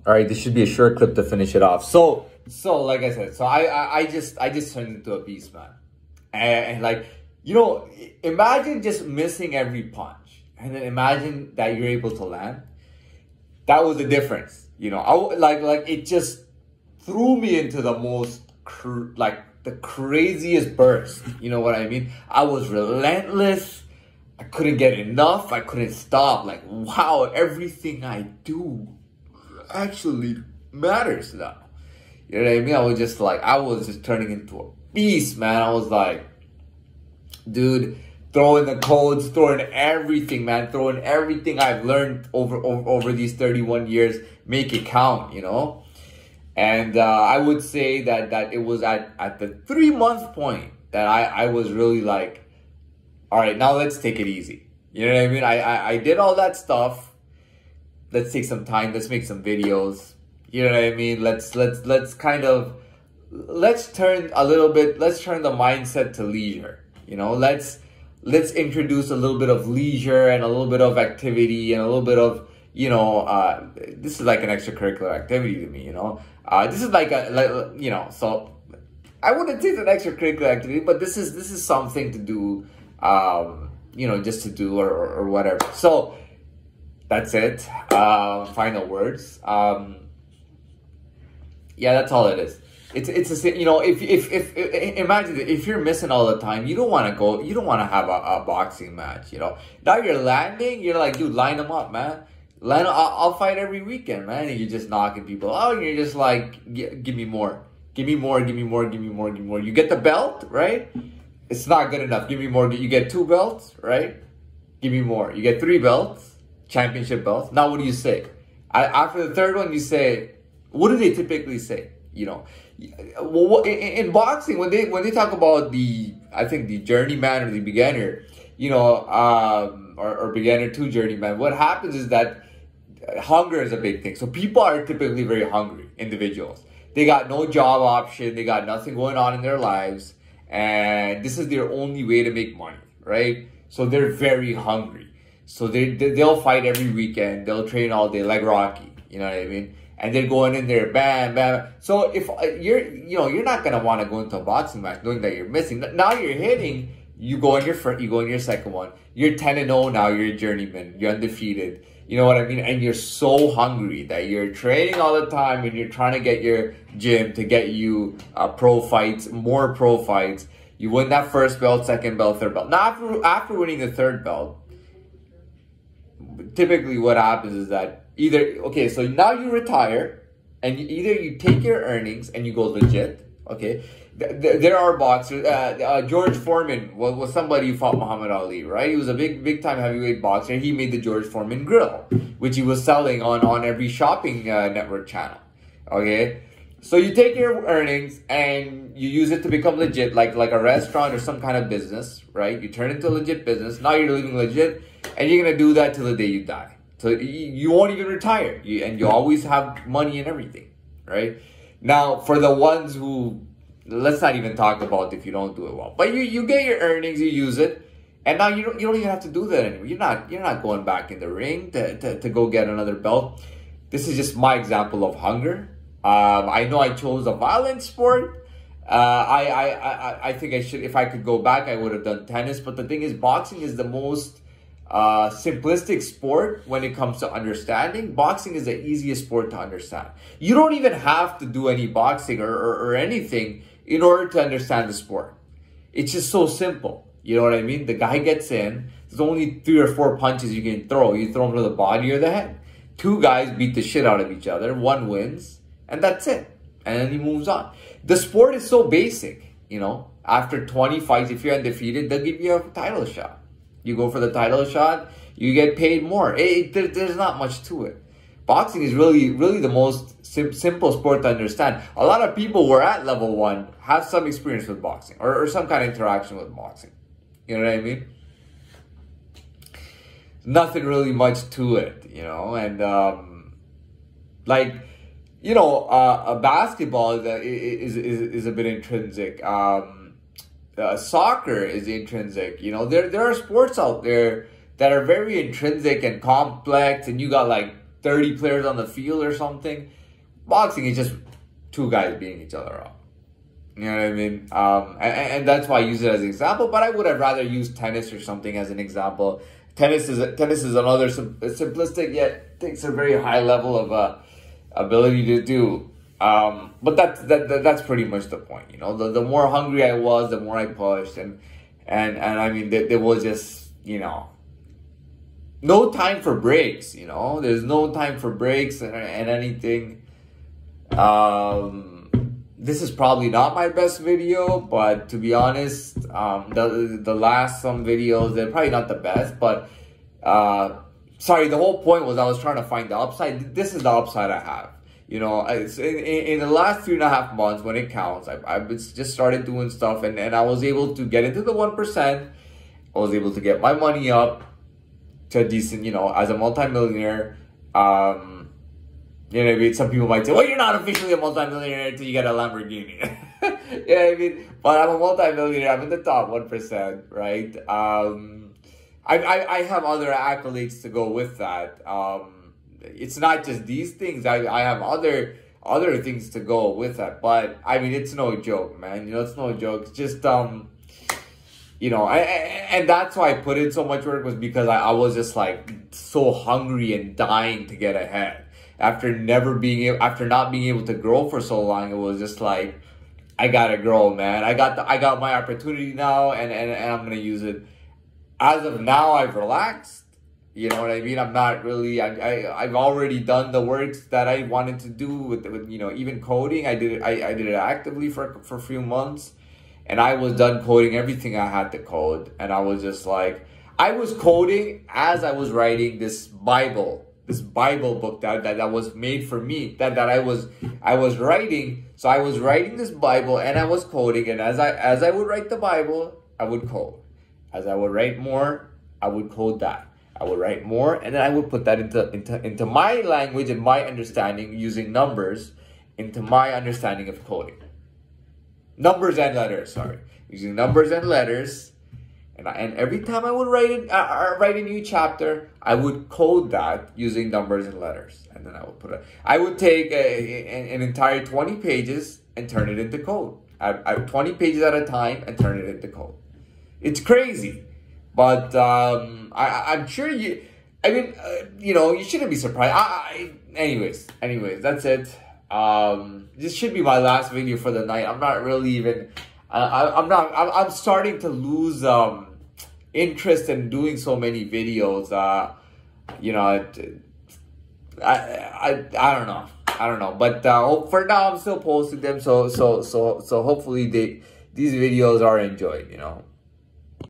All right, this should be a short clip to finish it off. So like I said, I just turned into a beast, man. And like, imagine just missing every punch, and then imagine that you're able to land. That was the difference, like it just threw me into the most the craziest burst. You know what I mean? I was relentless. I couldn't get enough. I couldn't stop. Like, wow, everything I do actually matters now. You know what I mean? I was just turning into a beast, man. I was like, dude, throwing the codes, throwing everything, man. Throwing everything I've learned over these 31 years. Make it count, And I would say that it was at the 3-month point that I was really like, all right, now let's take it easy. You know what I mean? I did all that stuff. Let's take some time. Let's make some videos. You know what I mean? Let's turn the mindset to leisure. Let's introduce a little bit of leisure and a little bit of activity and a little bit of, this is like an extracurricular activity to me, this is so I wouldn't say it's an extracurricular activity, but this is something to do, just to do or whatever. So that's it. Final words. Yeah, that's all it is. It's if imagine if you're missing all the time, you don't want to have a boxing match. Now you're landing, you're like, dude, line them up, man. I'll fight every weekend, man. And you're just knocking people out, and you're just like, give me more, give me more, give me more, give me more, give me more. You get the belt, right? It's not good enough. Give me more. You get 2 belts, right? Give me more. You get 3 belts, championship belts. Now what do you say? After the 3rd one, you say, what do they typically say? Well, in boxing, when they talk about the journeyman or the beginner, or beginner to journeyman, what happens is that hunger is a big thing. So people are typically very hungry individuals. They got no job option. They got nothing going on in their lives. And this is their only way to make money, right? So they're very hungry. So they'll fight every weekend. They'll train all day like Rocky. You know what I mean? And they're going in there, bam, bam. So if you're not gonna want to go into a boxing match knowing that you're missing. Now you're hitting. You go in your 2nd one. You're 10-0 now. You're a journeyman. You're undefeated. You know what I mean? And you're so hungry that you're training all the time and you're trying to get your gym to get you pro fights, more pro fights. You win that 1st belt, 2nd belt, 3rd belt. Now after winning the 3rd belt, typically what happens is that so now you retire and either you take your earnings and you go legit, okay? There are boxers. George Foreman was somebody who fought Muhammad Ali, right? He was a big time heavyweight boxer. He made the George Foreman grill, which he was selling on every shopping network channel. Okay, so you take your earnings and you use it to become legit, like a restaurant or some kind of business, right? You turn it into a legit business. Now you're living legit, and you're gonna do that till the day you die. So you won't even retire, and you always have money and everything, right? Now for the ones who, let's not even talk about if you don't do it well. But you get your earnings, you use it, and now you don't even have to do that anymore. You're not going back in the ring to go get another belt. This is just my example of hunger. I know I chose a violent sport. I think I should, if I could go back, I would have done tennis. But the thing is, boxing is the most simplistic sport when it comes to understanding. Boxing is the easiest sport to understand. You don't even have to do any boxing or anything in order to understand the sport. It's just so simple. You know what I mean? The guy gets in. There's only 3 or 4 punches you can throw. You throw him to the body or the head. 2 guys beat the shit out of each other. 1 wins. And that's it. And then he moves on. The sport is so basic. After 20 fights, if you're undefeated, they'll give you a title shot. You go for the title shot, you get paid more. There's not much to it. Boxing is really the most simple sport to understand. A lot of people who are at level 1 have some experience with boxing or some kind of interaction with boxing. You know what I mean? Nothing really much to it, and basketball is a bit intrinsic. Soccer is intrinsic. There are sports out there that are very intrinsic and complex, and you got like 30 players on the field or something. Boxing is just two guys beating each other up. You know what I mean? And that's why I use it as an example. But I would have rather used tennis or something as an example. Tennis is another simplistic yet takes a very high level of ability to do. But that's pretty much the point. You know, the more hungry I was, the more I pushed, and I mean there was just, you know, no time for breaks. You know, there's no time for breaks and anything. This is probably not my best video, but to be honest, the last some videos, they're probably not the best, but sorry, the whole point was I was trying to find the upside. This is the upside I have. You know, in the last 3.5 months, when it counts, I've just started doing stuff, and I was able to get into the 1%. I was able to get my money up to a decent, you know, as a multimillionaire. You know what I mean? Some people might say, well, you're not officially a multimillionaire until you get a Lamborghini. You know what I mean? But I'm a multimillionaire. I'm in the top 1%, right? I have other accolades to go with that. It's not just these things. I have other things to go with that. But, I mean, it's no joke, man. You know, it's no joke. It's just, you know, and that's why I put in so much work, was because I was just, like, so hungry and dying to get ahead. After not being able to grow for so long, it was just like, I gotta grow, man. I got my opportunity now, and I'm gonna use it. As of now, I've relaxed. You know what I mean? I'm not really. I've already done the works that I wanted to do with you know, even coding. I did it actively for a few months, and I was done coding everything I had to code, and I was just like, I was coding as I was writing this Bible book that was made for me, that I was writing. So I was writing this Bible and I was coding, and as I would write the Bible, I would code. As I would write more, I would code that. I would write more, and then I would put that into my language and my understanding, using numbers into my understanding of coding. Numbers and letters, sorry. Using numbers and letters. And every time I would write a new chapter, I would code that using numbers and letters. And then I would take an entire 20 pages and turn it into code. I 20 pages at a time and turn it into code. It's crazy. But I'm sure you, I mean, you know, you shouldn't be surprised. Anyways, that's it. This should be my last video for the night. I'm not really even, I'm starting to lose interest in doing so many videos. You know, I don't know. But for now, I'm still posting them. So hopefully these videos are enjoyed. You know.